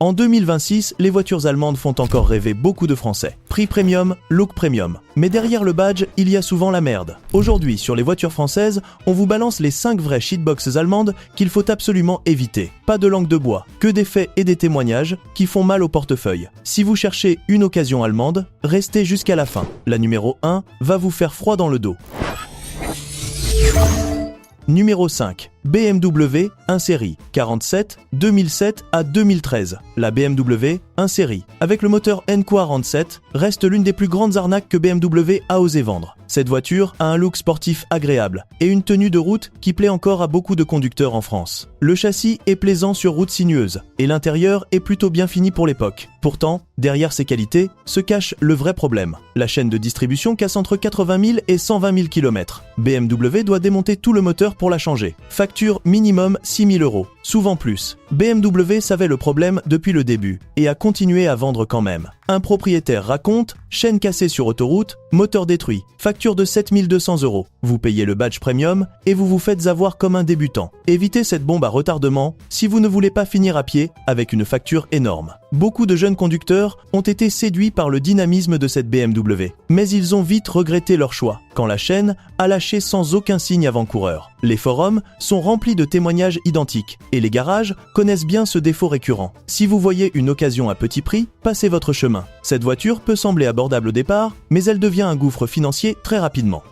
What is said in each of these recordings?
En 2026, les voitures allemandes font encore rêver beaucoup de Français. Prix premium, look premium. Mais derrière le badge, il y a souvent la merde. Aujourd'hui, sur les voitures françaises, on vous balance les 5 vraies shitboxes allemandes qu'il faut absolument éviter. Pas de langue de bois, que des faits et des témoignages qui font mal au portefeuille. Si vous cherchez une occasion allemande, restez jusqu'à la fin. La numéro 1 va vous faire froid dans le dos. Numéro 5. BMW 1 série 47 2007 à 2013. La BMW 1 série avec le moteur N47 reste l'une des plus grandes arnaques que BMW a osé vendre. Cette voiture a un look sportif agréable et une tenue de route qui plaît encore à beaucoup de conducteurs en France. Le châssis est plaisant sur route sinueuse et l'intérieur est plutôt bien fini pour l'époque. Pourtant, derrière ces qualités se cache le vrai problème. La chaîne de distribution casse entre 80 000 et 120 000 km. BMW doit démonter tout le moteur pour la changer. Facture minimum 6 000 €, souvent plus. BMW savait le problème depuis le début et a continué à vendre quand même. Un propriétaire raconte, chaîne cassée sur autoroute, moteur détruit, facture de 7 200 €. Vous payez le badge premium et vous vous faites avoir comme un débutant. Évitez cette bombe à retardement si vous ne voulez pas finir à pied avec une facture énorme. Beaucoup de jeunes conducteurs ont été séduits par le dynamisme de cette BMW, mais ils ont vite regretté leur choix quand la chaîne a lâché sans aucun signe avant-coureur. Les forums sont remplis de témoignages identiques et les garages connaissent bien ce défaut récurrent. Si vous voyez une occasion à petit prix, passez votre chemin. Cette voiture peut sembler abordable au départ, mais elle devient un gouffre financier très rapidement.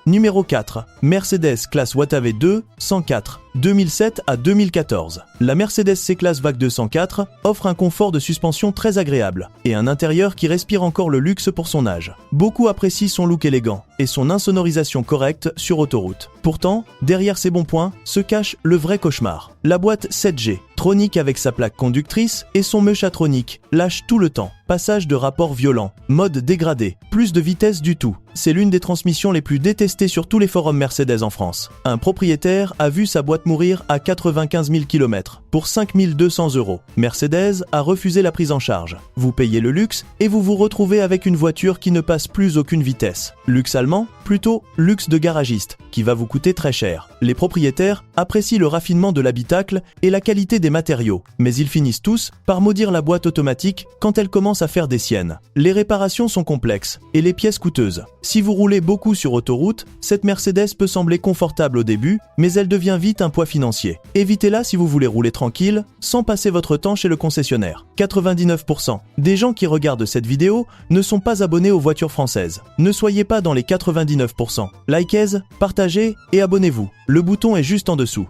Numéro 4. Mercedes classe Watave 2 104 2007 à 2014. La Mercedes C-Class Vague 204 offre un confort de suspension très agréable et un intérieur qui respire encore le luxe pour son âge. Beaucoup apprécient son look élégant et son insonorisation correcte sur autoroute. Pourtant, derrière ces bons points se cache le vrai cauchemar. La boîte 7G, tronique avec sa plaque conductrice et son Meuchatronic, lâche tout le temps. Passage de rapport violent, mode dégradé, plus de vitesse du tout. C'est l'une des transmissions les plus détestées sur tous les forums Mercedes en France. Un propriétaire a vu sa boîte mourir à 95 000 km pour 5 200 €. Mercedes a refusé la prise en charge. Vous payez le luxe et vous vous retrouvez avec une voiture qui ne passe plus aucune vitesse. Luxe allemand, plutôt luxe de garagiste, qui va vous coûter très cher. Les propriétaires apprécient le raffinement de l'habitacle et la qualité des matériaux, mais ils finissent tous par maudire la boîte automatique quand elle commence à faire des siennes. Les réparations sont complexes et les pièces coûteuses. Si vous roulez beaucoup sur autoroute, cette Mercedes peut sembler confortable au début, mais elle devient vite un poids financier. Évitez-la si vous voulez rouler tranquille, sans passer votre temps chez le concessionnaire. 99% des gens qui regardent cette vidéo ne sont pas abonnés aux voitures françaises. Ne soyez pas dans les 99%. Likez, partagez et abonnez-vous. Le bouton est juste en dessous.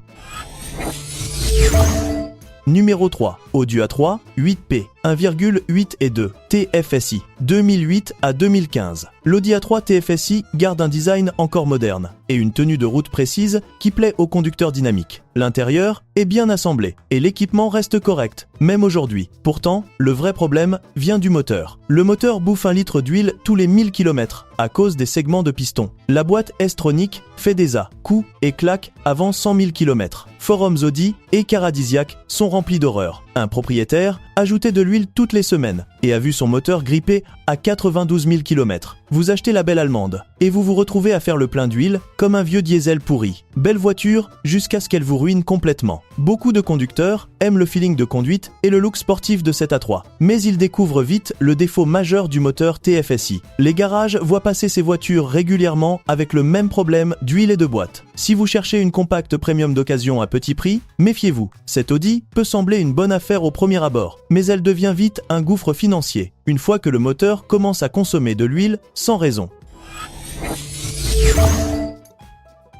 Numéro 3. Audi A3 8P 1,8 et 2 TFSI 2008 à 2015. L'Audi A3 TFSI garde un design encore moderne et une tenue de route précise qui plaît aux conducteurs dynamiques. L'intérieur est bien assemblé et l'équipement reste correct, même aujourd'hui. Pourtant, le vrai problème vient du moteur. Le moteur bouffe 1 litre d'huile tous les 1000 km à cause des segments de piston. La boîte S-Tronic fait des coups et claques avant 100 000 km. Forums Audi et Caradisiac sont remplis d'horreur. Un propriétaire ajoutait de l'huile toutes les semaines et a vu son moteur gripper à 92 000 km. Vous achetez la belle allemande et vous vous retrouvez à faire le plein d'huile comme un vieux diesel pourri. Belle voiture jusqu'à ce qu'elle vous ruine complètement. Beaucoup de conducteurs aiment le feeling de conduite et le look sportif de cette A3, mais ils découvrent vite le défaut majeur du moteur TFSI. Les garages voient passer ces voitures régulièrement avec le même problème d'huile et de boîte. Si vous cherchez une compacte premium d'occasion à petit prix, méfiez-vous. Cette Audi peut sembler une bonne affaire au premier abord, mais elle devient vite un gouffre financier, une fois que le moteur commence à consommer de l'huile sans raison.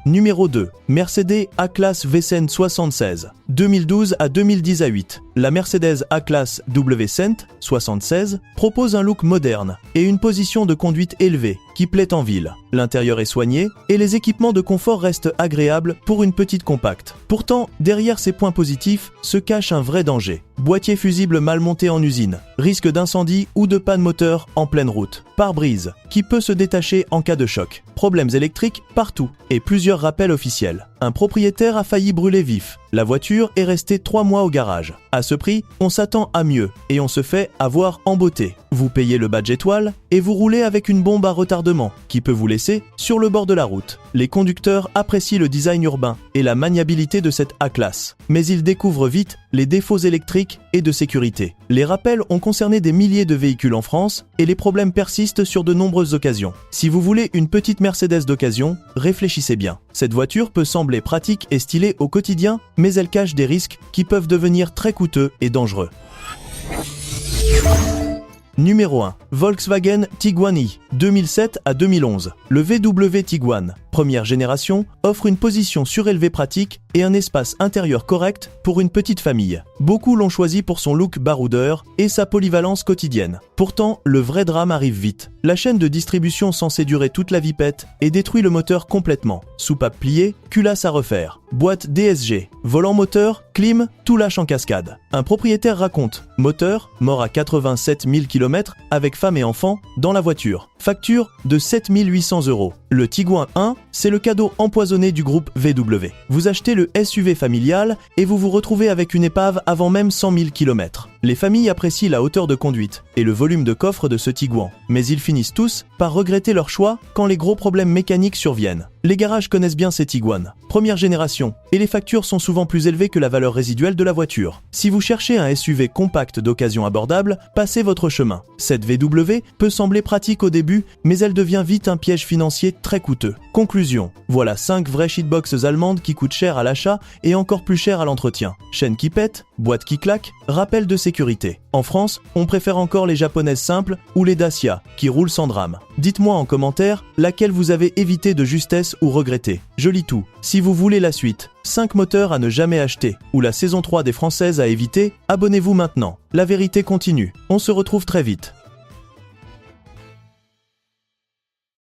Numéro 2. Mercedes A-Class V-Cent 76 2012 à 2018. La Mercedes A-Class W-Cent 76 propose un look moderne et une position de conduite élevée qui plaît en ville. L'intérieur est soigné et les équipements de confort restent agréables pour une petite compacte. Pourtant, derrière ces points positifs se cache un vrai danger. Boîtier fusible mal monté en usine, risque d'incendie ou de panne moteur en pleine route, pare-brise qui peut se détacher en cas de choc, problèmes électriques partout et plusieurs rappels officiels. Un propriétaire a failli brûler vif. La voiture est restée 3 mois au garage. À ce prix, on s'attend à mieux et on se fait avoir en beauté. Vous payez le badge étoile et vous roulez avec une bombe à retardement qui peut vous laisser sur le bord de la route. Les conducteurs apprécient le design urbain et la maniabilité de cette A-Class, mais ils découvrent vite les défauts électriques et de sécurité. Les rappels ont concerné des milliers de véhicules en France et les problèmes persistent sur de nombreuses occasions. Si vous voulez une petite Mercedes d'occasion, réfléchissez bien. Cette voiture peut sembler pratique et stylée au quotidien, mais elle cache des risques qui peuvent devenir très coûteux et dangereux. Numéro 1. Volkswagen Tiguan i, 2007 à 2011. Le VW Tiguan, première génération, offre une position surélevée pratique et un espace intérieur correct pour une petite famille. Beaucoup l'ont choisi pour son look baroudeur et sa polyvalence quotidienne. Pourtant, le vrai drame arrive vite. La chaîne de distribution censée durer toute la vie pète et détruit le moteur complètement. Soupape pliée, culasse à refaire. Boîte DSG, volant moteur, clim, tout lâche en cascade. Un propriétaire raconte: moteur, mort à 87 000 km avec femme et enfant dans la voiture. Facture de 7 800 €. Le Tiguan 1, c'est le cadeau empoisonné du groupe VW. Vous achetez le SUV familial et vous vous retrouvez avec une épave avant même 100 000 km. Les familles apprécient la hauteur de conduite et le volume de coffre de ce Tiguan, mais ils finissent tous par regretter leur choix quand les gros problèmes mécaniques surviennent. Les garages connaissent bien ces Tiguan, première génération, et les factures sont souvent plus élevées que la valeur résiduelle de la voiture. Si vous cherchez un SUV compact d'occasion abordable, passez votre chemin. Cette VW peut sembler pratique au début, mais elle devient vite un piège financier très coûteux. Conclusion, voilà 5 vraies shitboxes allemandes qui coûtent cher à l'achat et encore plus cher à l'entretien. Chaîne qui pète, boîte qui claque, rappel de sécurité. En France, on préfère encore les japonaises simples ou les Dacia, qui roulent sans drame. Dites-moi en commentaire laquelle vous avez évité de justesse ou regretté. Je lis tout. Si vous voulez la suite, 5 moteurs à ne jamais acheter, ou la saison 3 des Françaises à éviter, abonnez-vous maintenant. La vérité continue. On se retrouve très vite.